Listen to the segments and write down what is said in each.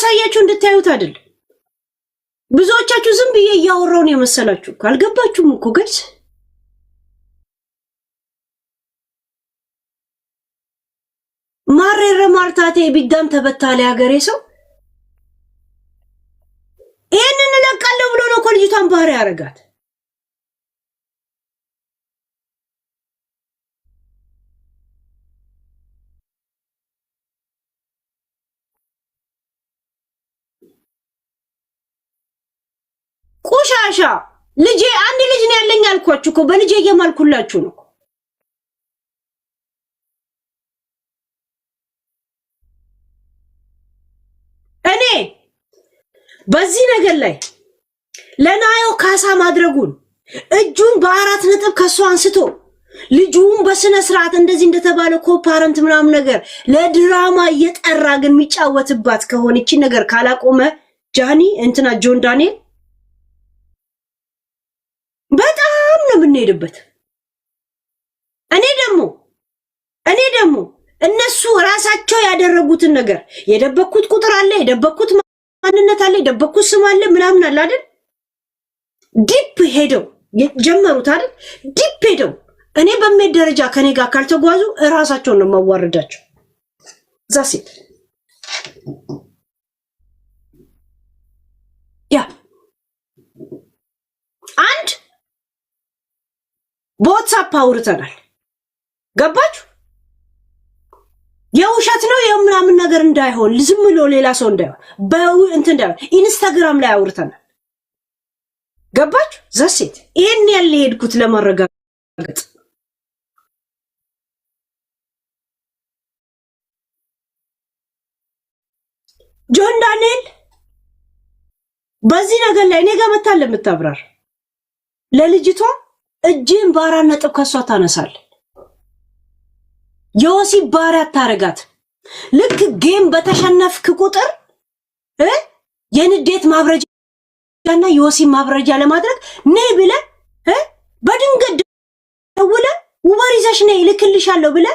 ማሳያችሁ እንድታዩት አይደል ብዙዎቻችሁ ዝም ብዬ ያወራው ነው የመሰላችሁ ካልገባችሁም እኮ ጋይስ ማረረ ማርታቴ ቢዳም ተበታለ ሀገሬ ሰው ይሄንን ለቀለው ብሎ ነው ኮልጅቷን ባህሪ ያረጋት ቆሻሻ ልጄ አንድ ልጅ ነው ያለኝ አልኳችሁ እኮ በልጄ የማልኩላችሁ ነው እኔ በዚህ ነገር ላይ ለናዮ ካሳ ማድረጉን እጁን በአራት ነጥብ ከሷ አንስቶ ልጁን በስነ ስርዓት እንደዚህ እንደተባለ ኮፓረንት ምናምን ነገር ለድራማ እየጠራ ግን የሚጫወትባት ከሆነች ነገር ካላቆመ ጃኒ እንትና ጆን ዳንኤል በጣም ነው የምንሄድበት እኔ ደግሞ እነሱ ራሳቸው ያደረጉትን ነገር የደበኩት ቁጥር አለ የደበኩት ማንነት አለ የደበኩት ስም አለ ምናምን አለ አይደል ዲፕ ሄደው ጀመሩት አይደል ዲፕ ሄደው እኔ በመድ ደረጃ ከኔ ጋር ካልተጓዙ ራሳቸው ነው ማዋረዳቸው ዛሲት ያ አንድ በዋትስአፕ አውርተናል ገባችሁ የውሸት ነው የምናምን ነገር እንዳይሆን ዝም ብሎ ሌላ ሰው እንዳይሆን እንትን እንዳይሆን ኢንስታግራም ላይ አውርተናል ገባችሁ ዘሴት ይሄን ያለ ሄድኩት ለማረጋገጥ ጆን ዳንኤል በዚህ ነገር ላይ እኔ ጋር መታለ የምታብራር ለልጅቷ እጅን ባራ ነጥብ ከሷ ታነሳል ዮሲ ባሪያ ታረጋት ልክ ጌም በተሸነፍክ ቁጥር የንዴት ማብረጃና ዮሲ ማብረጃ ለማድረግ ነይ ብለ በድንገት ደውለ ውበር ይዘሽ ነይ ልክልሻለሁ ብለ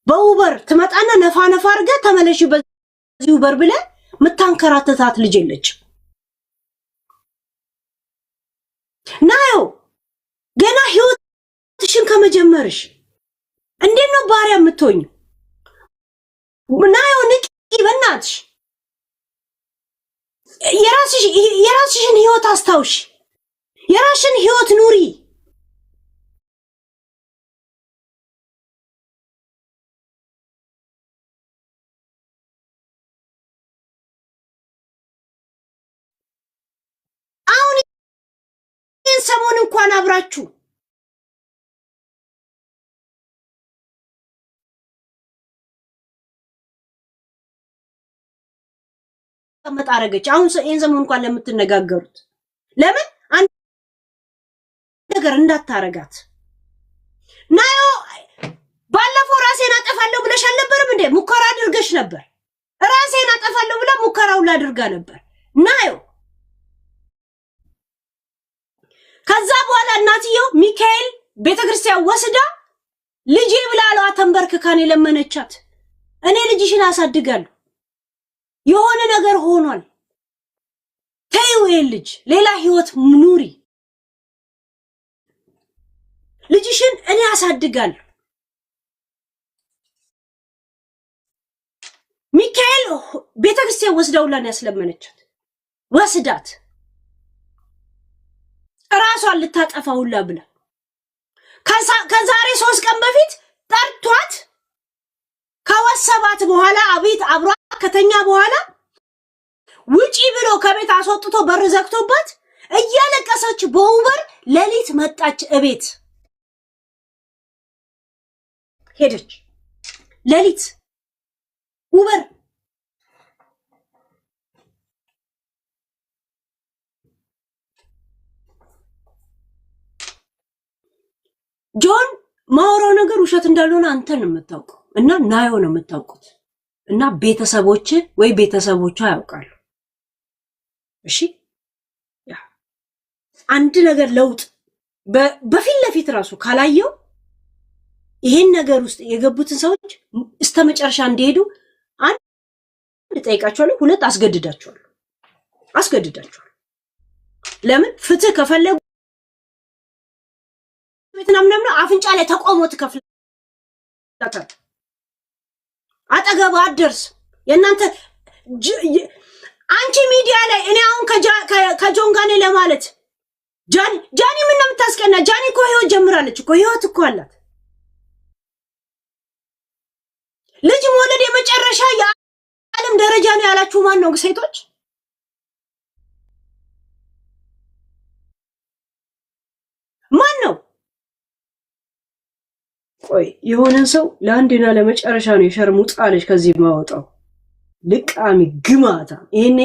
በውበር ትመጣና ነፋ አርገ ተመለሽ በዚህ ውበር ብለ ምታንከራተታት ልጅ የለች ናዮ ገና ህይወትሽን ከመጀመርሽ እንዴት ነው ባሪያ የምትሆኝ ናዮ ንቂ በእናትሽ የራስሽን ህይወት አስታውሽ የራስሽን ህይወት ኑሪ አሁን ሰሞን እንኳን አብራችሁ መጣረገች አሁን ይሄን ዘመን እንኳን ለምትነጋገሩት ለምን አንድ ነገር እንዳታረጋት ናዮ ባለፈው ራሴን አጠፋለሁ ብለሽ አልነበረም እንዴ ሙከራ አድርገሽ ነበር ራሴን አጠፋለሁ ብለ ሙከራው ላድርጋ ነበር ናዮ ከዛ በኋላ እናትየው ሚካኤል ቤተክርስቲያን ወስዳ ልጄ ብላለው ተንበርክካኔ ለመነቻት እኔ ልጅሽን አሳድጋለሁ የሆነ ነገር ሆኗል ተይው ልጅ ሌላ ህይወት ኑሪ ልጅሽን እኔ አሳድጋለሁ ሚካኤል ቤተክርስቲያን ወስዳውላን ያስለመነቻት ወስዳት ራሷን ልታጠፋውላ ብላ ከዛሬ 3 ቀን በፊት ጠርቷት ከወሰባት በኋላ አቤት አብሯ ከተኛ በኋላ ውጪ ብሎ ከቤት አስወጥቶ በር ዘግቶባት እያለቀሰች በውበር ሌሊት መጣች እቤት ሄደች ሌሊት ውበር ጆን ማውራው ነገር ውሸት እንዳልሆነ አንተን የምታውቀው እና ናዮ ነው የምታውቁት እና ቤተሰቦች ወይ ቤተሰቦቿ ያውቃሉ እሺ ያ አንድ ነገር ለውጥ በፊት ለፊት ራሱ ካላየው ይሄን ነገር ውስጥ የገቡትን ሰዎች እስተመጨረሻ እንዲሄዱ አንድ ጠይቃቸዋለሁ፣ ሁለት አስገድዳቸዋለሁ። ለምን ፍትህ ከፈለጉ ቤትናም አፍንጫ ላይ ተቆሞ ትከፍላታል። አጠገብ አደርስ የእናንተ አንቺ ሚዲያ ላይ እኔ አሁን ከጆን ጋር ነኝ ለማለት ጃኒ ምን ነው የምታስቀና? ጃኒ እኮ ህይወት ጀምራለች እኮ ህይወት እኮ አላት። ልጅ መውለድ የመጨረሻ የዓለም ደረጃ ነው ያላችሁ ማን ነው? ሴቶች ማን ነው? ቆይ የሆነን ሰው ለአንድና ለመጨረሻ ነው የሸርሙጣ ልጅ ከዚህ ማወጣው ልቃሚ ግማታ። ይሄኔ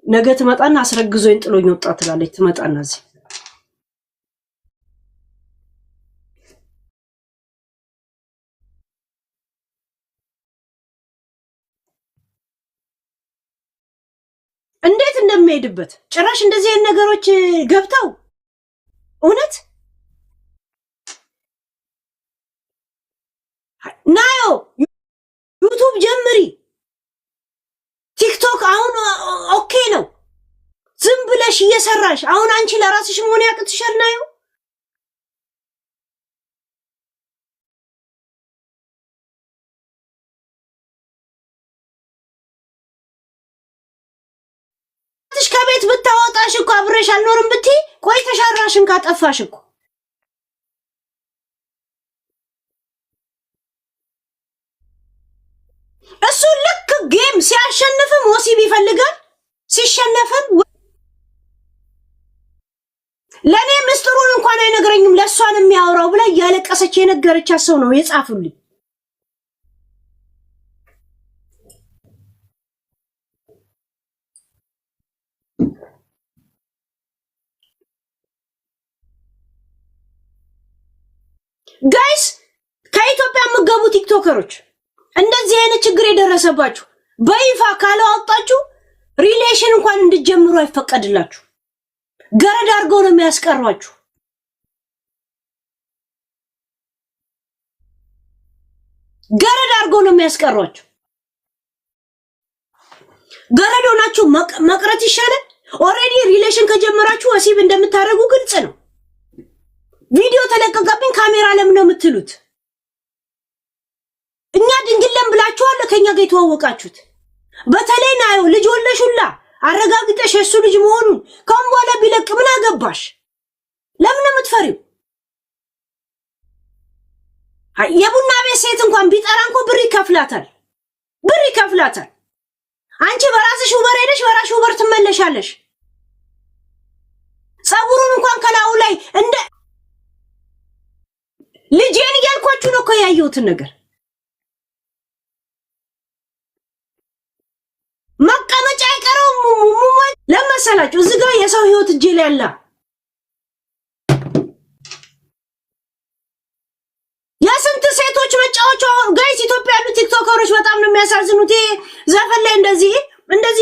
ነገ ትመጣና አስረግዞኝ ጥሎኝ ወጣ ትላለች። ትመጣና እዚህ እንዴት እንደሚሄድበት ጭራሽ እንደዚህ አይነት ነገሮች ገብተው እውነት ናዮ ዩቲዩብ ጀምሪ፣ ቲክቶክ አሁን ኦኬ ነው ዝም ብለሽ እየሰራሽ። አሁን አንቺ ለራስሽ መሆን ያቅትሻል ናዮ። ከቤት ብታወጣሽ እኮ አብረሽ አልኖርም ብትይ ቆይተሽ አራሽን ካጠፋሽ እኮ እሱ ልክ ጌም ሲያሸንፍም ወሲብ ይፈልጋል፣ ሲሸነፍም ለኔ ምስጥሩን እንኳን አይነግረኝም ለሷን የሚያወራው ብላ ያለቀሰች የነገረቻት ሰው ነው የጻፉልኝ። ጋይስ ከኢትዮጵያ የምትገቡ ቲክቶከሮች እንደዚህ አይነት ችግር የደረሰባችሁ በይፋ ካላወጣችሁ ሪሌሽን እንኳን እንድትጀምሩ አይፈቀድላችሁ። ገረድ አድርገው ነው የሚያስቀሯችሁ። ገረድ አድርገው ነው የሚያስቀሯችሁ። ገረድ ሆናችሁ መቅረት ይሻላል። ኦሬዲ ሪሌሽን ከጀመራችሁ ወሲብ እንደምታደርጉ ግልጽ ነው። ቪዲዮ ተለቀቀብኝ ካሜራ ለምን ነው የምትሉት? እኛ ድንግለም ብላችኋል ከኛ ጋር የተዋወቃችሁት። በተለይ ናዮ ልጅ ወለሹላ አረጋግጠሽ የሱ ልጅ መሆኑን ካሁን በኋላ ቢለቅ ምን አገባሽ? ለምን ነው የምትፈሪው? የቡና ቤት ሴት እንኳን ቢጠራ እንኳን ብር ይከፍላታል። አንቺ በራስሽ ውበር ሄደሽ በራስሽ ውበር ትመለሻለሽ። ጸጉሩን እንኳን ከላዩ ላይ እንደ ልጄን እያልኳችሁ ነው እኮ ያየሁትን ነገር። መቀመጫ አይቀረውም ለመሰላችሁ። እዚህ ጋር የሰው ህይወት እጄ ላይ አለ። የስንት ሴቶች መጫወቻ ጋይስ። ኢትዮጵያ ያሉ ቲክቶከሮች በጣም ነው የሚያሳዝኑት። ዘፈን ላይ እንደዚህ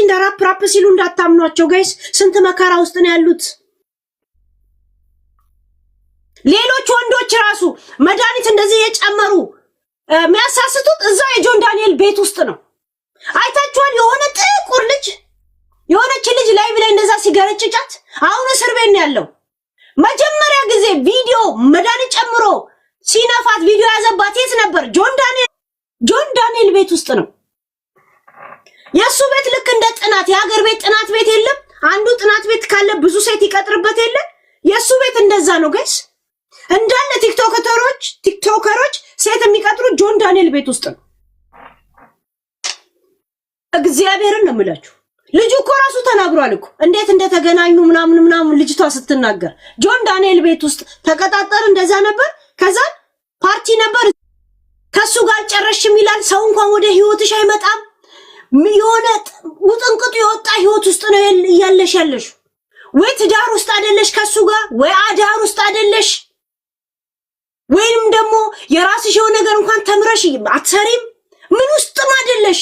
እንደ ራፕ ሲሉ እንዳታምኗቸው ጋይስ። ስንት መከራ ውስጥ ነው ያሉት። ሌሎች ወንዶች ራሱ መድኃኒት እንደዚህ የጨመሩ የሚያሳስቱት እዛ የጆን ዳንኤል ቤት ውስጥ ነው። አይታችኋል? የሆነ ጥቁር ልጅ የሆነች ልጅ ላይ ብላይ እንደዛ ሲገረጭጫት አሁን እስር ቤት ነው ያለው። መጀመሪያ ጊዜ ቪዲዮ መድኃኒት ጨምሮ ሲነፋት ቪዲዮ ያዘባት የት ነበር? ጆን ዳንኤል ቤት ውስጥ ነው። የሱ ቤት ልክ እንደ ጥናት የሀገር ቤት ጥናት ቤት የለም። አንዱ ጥናት ቤት ካለ ብዙ ሴት ይቀጥርበት የለ። የሱ ቤት እንደዛ ነው ጋይስ። እንዳለ ቲክቶከሮች ሴት የሚቀጥሩት ጆን ዳንኤል ቤት ውስጥ ነው። እግዚአብሔርን ነው የምላችሁ። ልጁ እኮ ራሱ ተናግሯል እኮ እንዴት እንደተገናኙ ምናምን ልጅቷ ስትናገር ጆን ዳንኤል ቤት ውስጥ ተቀጣጠር እንደዛ ነበር። ከዛ ፓርቲ ነበር ከሱ ጋር ጨረሽም ይላል። ሰው እንኳን ወደ ህይወትሽ አይመጣም። የሆነ ውጥንቅጡ የወጣ ህይወት ውስጥ ነው ያለሽ። ወይ ትዳር ውስጥ አይደለሽ ከሱ ጋር፣ ወይ አዳር ውስጥ አይደለሽ፣ ወይንም ደግሞ የራስሽ የሆነ ነገር እንኳን ተምረሽ አትሰሪም። ምን ውስጥም አይደለሽ።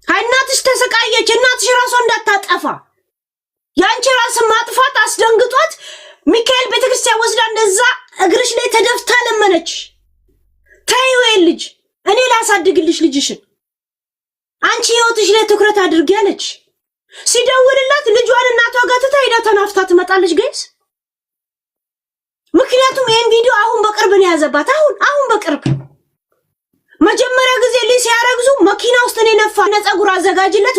እናትሽ ተሰቃየች። እናትሽ ራሷ እንዳታጠፋ ያንቺ ራስ ማጥፋት አስደንግጧት ሚካኤል ቤተክርስቲያን ወስዳ እንደዛ እግርሽ ላይ ተደፍታ ለመነች። ተይው ልጅ እኔ ላሳድግልሽ ልጅሽን። አንቺ ህይወትሽ ላይ ትኩረት አድርጊ አለች። ሲደውልላት ልጇን እናቷ ጋር ትታ ሄዳ ተናፍታ ትመጣለች ጋይስ። ምክንያቱም ይሄን ቪዲዮ አሁን በቅርብ ነው ያዘባት። አሁን በቅርብ መጀመሪያ ጊዜ ልጅ ሲያረግዙ መኪና ውስጥ ነው ነፋ ነፀጉር አዘጋጅለት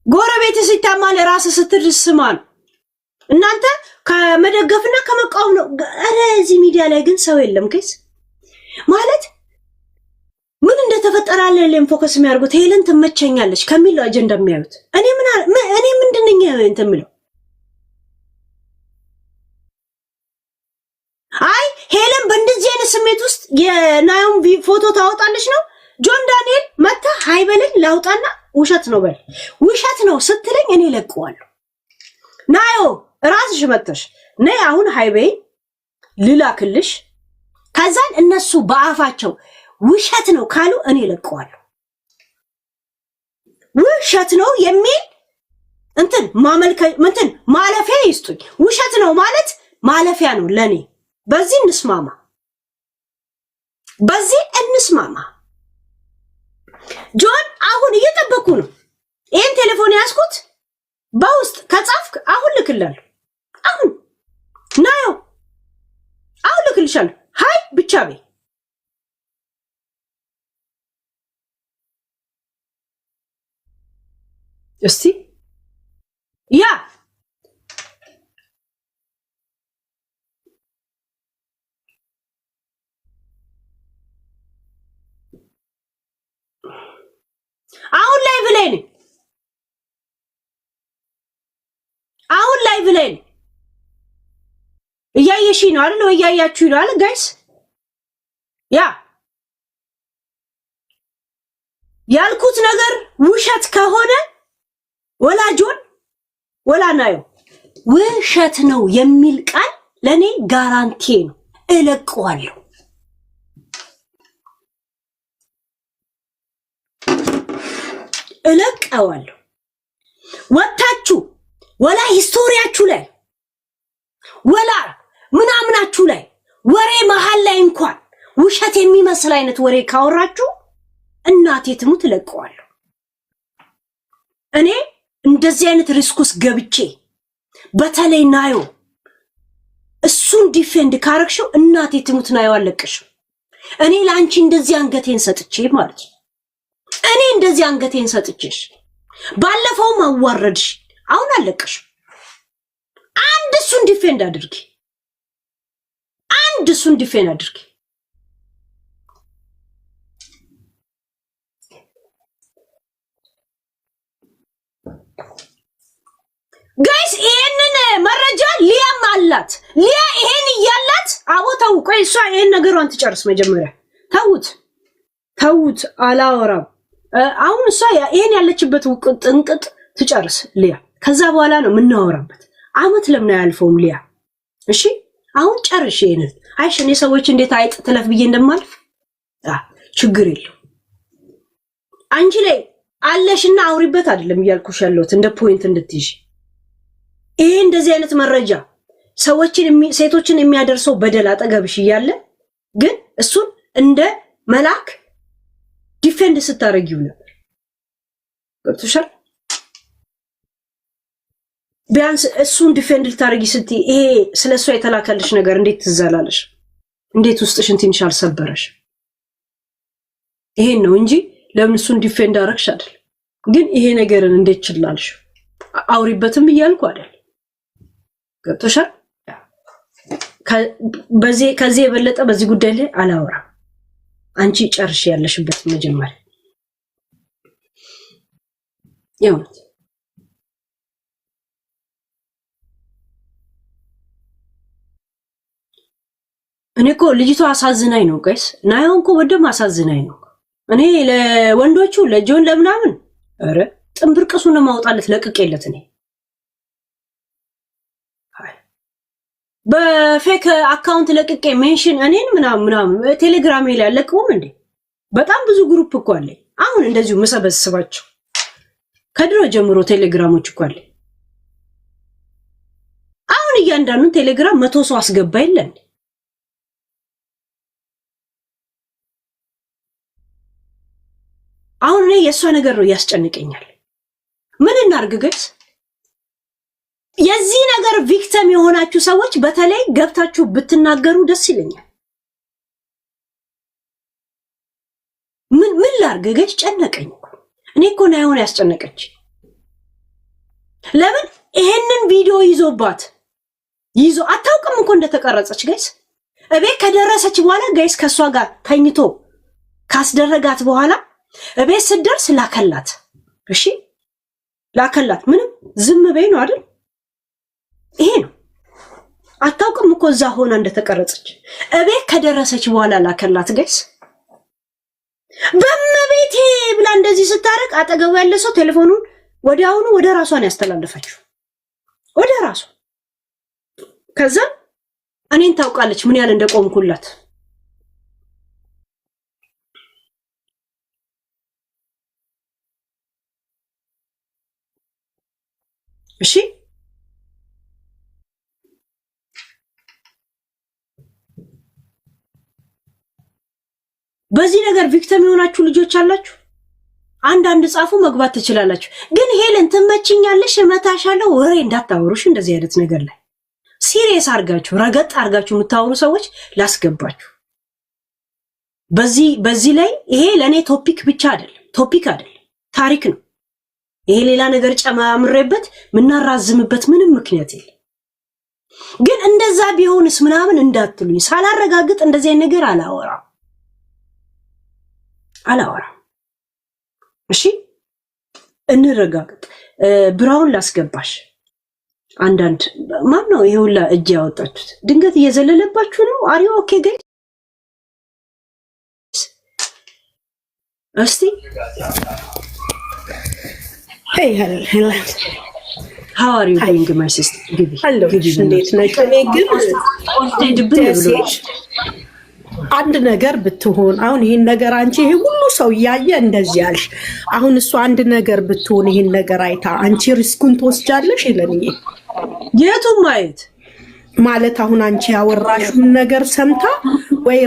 ጎረቤት ሲታማ ለራስ ስትድስማል እናንተ ከመደገፍና ከመቃወም ነው። አረ እዚህ ሚዲያ ላይ ግን ሰው የለም ጋይስ። ማለት ምን እንደተፈጠረ አለለም ፎከስ የሚያርጉት ሄለን ትመቸኛለች ከሚለው አጀንዳ የሚያዩት እኔ ምንድነኝ እንትን ምለው አይ ሄለን በእንደዚህ አይነት ስሜት ውስጥ የናዮም ፎቶ ታወጣለች ነው። ጆን ዳንኤል መታ ሃይበለኝ ላውጣና ውሸት ነው በል ውሸት ነው ስትለኝ እኔ ለቀዋለሁ። ናዮ ራስሽ መጥተሽ ነይ አሁን ሃይበይ ልላክልሽ። ከዛን እነሱ በአፋቸው ውሸት ነው ካሉ እኔ ለቀዋለሁ። ውሸት ነው የሚል እንትን ማለፊያ ይስጡኝ። ውሸት ነው ማለት ማለፊያ ነው ለኔ። በዚህ እንስማማ። ጆን አሁን እየጠበቁ ነው። ይሄን ቴሌፎን ያስኩት በውስጥ ከጻፍክ አሁን ልክላለሁ። አሁን ናዮ አሁን ልክልሻለሁ። ሃይ ብቻ በይ እስቲ ያ አሁን ላይ ብለን እያየሽ ነው አይደል? እያያችሁ ነው አይደል ጋይስ? ያ ያልኩት ነገር ውሸት ከሆነ ወላጆን ወላ ናዮ ውሸት ነው የሚል ቃል ለኔ ጋራንቲ ነው። እለቀዋለሁ። ወጣችሁ ወላ ሂስቶሪያችሁ ላይ ወላ ምናምናችሁ ላይ ወሬ መሃል ላይ እንኳን ውሸት የሚመስል አይነት ወሬ ካወራችሁ እናቴ ትሙት እለቀዋለሁ። እኔ እንደዚህ አይነት ሪስኩስ ገብቼ በተለይ ናዮ እሱን ዲፌንድ ካረክሽው እናቴ ትሙት ናዮ አለቅሽው። እኔ ላንቺ እንደዚህ አንገቴን ሰጥቼ ማለት እኔ እንደዚህ አንገቴን ሰጥቼሽ ባለፈውም አዋረድሽ አሁን አለቅሽ። አንድ እሱን ዲፌንድ አድርጊ። ጋይስ ይሄንን መረጃ ሊያም አላት። ሊያ ይሄን እያላት አቦታው ቆይ እሷ ይሄን ነገሯን ትጨርስ መጀመሪያ። ተውት አላወራም። አሁን እሷ ይሄን ያለችበት ጥንቅጥ ትጨርስ ሊያ። ከዛ በኋላ ነው የምናወራበት። አመት ለምን አያልፈውም ሊያ? እሺ አሁን ጨርሽ ይሄንን። አይሽ እኔ ሰዎች እንዴት አይጥ ትለፍ ብዬ እንደማልፍ ችግር የለው። አንቺ ላይ አለሽና አውሪበት አይደለም እያልኩሽ ያለሁት እንደ ፖይንት እንድትይሽ። ይሄ እንደዚህ አይነት መረጃ ሴቶችን የሚያደርሰው በደል አጠገብሽ እያለ ግን እሱን እንደ መልአክ ዲፌንድ ስታረጊው ነበር። ገብቶሻል? ቢያንስ እሱን ዲፌንድ ልታረጊ ስትይ ይሄ ስለሷ የተላከልሽ ነገር እንዴት ትዛላለሽ? እንዴት ውስጥሽን ትንሽ አልሰበረሽ? ይሄን ነው እንጂ ለምን እሱን ዲፌንድ አረግሽ አይደል? ግን ይሄ ነገርን እንዴት ችላልሽ? አውሪበትም እያልኩ አይደል? ገብቶሻል? ከዚህ የበለጠ በዚህ ጉዳይ ላይ አላወራም። አንቺ ጨርሽ ያለሽበት መጀመሪያ የእውነት እኔ እኮ ልጅቷ አሳዝናኝ ነው ጋይስ። ናየው እኮ ወደም አሳዝናኝ ነው። እኔ ለወንዶቹ ለጆን ለምናምን አረ ጥንብርቅሱን ማውጣለት ለቅቄለት እኔ በፌክ አካውንት ለቅቄ ሜንሽን እኔን ምናምን ቴሌግራም ላይ ያለቀውም እንዴ በጣም ብዙ ግሩፕ እኮ አለ። አሁን እንደዚሁ መሰበስባቸው ከድሮ ጀምሮ ቴሌግራሞች እኮ አለ። አሁን እያንዳንዱን ቴሌግራም 100 ሰው አስገባ ይላል። አሁን እኔ የሷ ነገር ነው ያስጨንቀኛል። ምን እናርግ ጋይስ? የዚህ ነገር ቪክቲም የሆናችሁ ሰዎች በተለይ ገብታችሁ ብትናገሩ ደስ ይለኛል። ምን ላርግ ጋይስ? ጨነቀኝ እኮ እኔ እኮ ነው አሁን ያስጨነቀች። ለምን ይሄንን ቪዲዮ ይዞ አታውቅም እኮ እንደተቀረጸች ጋይስ። እቤት ከደረሰች በኋላ ጋይስ ከሷ ጋር ተኝቶ ካስደረጋት በኋላ እቤት ስትደርስ ላከላት። እሺ ላከላት። ምንም ዝም በይ ነው አይደል? ይሄ ነው። አታውቅም እኮ እዛ ሆና እንደተቀረጸች። እቤት ከደረሰች በኋላ ላከላት ጋይስ። በመቤቴ ብላ እንደዚህ ስታረቅ አጠገቡ ያለ ሰው ቴሌፎኑን ወዲያውኑ ወደ ራሷን ያስተላልፈችው ወደ ራሷ። ከዛ እኔን ታውቃለች ምን ያህል እንደቆምኩላት። እሺ በዚህ ነገር ቪክቲም የሆናችሁ ልጆች አላችሁ፣ አንዳንድ ጻፉ፣ መግባት ትችላላችሁ። ግን ሄለን ትመችኛለሽ፣ እመታሻለሁ ወሬ እንዳታወሩሽ። እንደዚህ አይነት ነገር ላይ ሲሪየስ አርጋችሁ ረገጥ አርጋችሁ የምታወሩ ሰዎች ላስገባችሁ። በዚህ ላይ ይሄ ለኔ ቶፒክ አይደለም፣ ታሪክ ነው። ይሄ ሌላ ነገር ጨማምሬበት ምናራዝምበት ምንም ምክንያት የለም። ግን እንደዛ ቢሆንስ ምናምን እንዳትሉኝ፣ ሳላረጋግጥ እንደዚህ አይነት ነገር አላወራም። እሺ እንረጋግጥ። ብራውን ላስገባሽ። አንዳንድ ማን ነው ይሄውላ እጅ ያወጣችሁት? ድንገት እየዘለለባችሁ ነው። አሪ ኦኬ ጋይስ? እስቲ Hey, hello. How are you doing, my sister? Hello. እንዴት ነሽ? እኔ ግን አንድ ነገር ብትሆን አሁን ይሄን ነገር አንቺ ይሄ ሁሉ ሰው ያየ እንደዚህ ያልሽ፣ አሁን እሱ አንድ ነገር ብትሆን ይሄን ነገር አይታ አንቺ ሪስኩን ትወስጃለሽ? ይለኝ የቱ ማየት ማለት አሁን አንቺ ያወራሽውን ነገር ሰምታ ወይ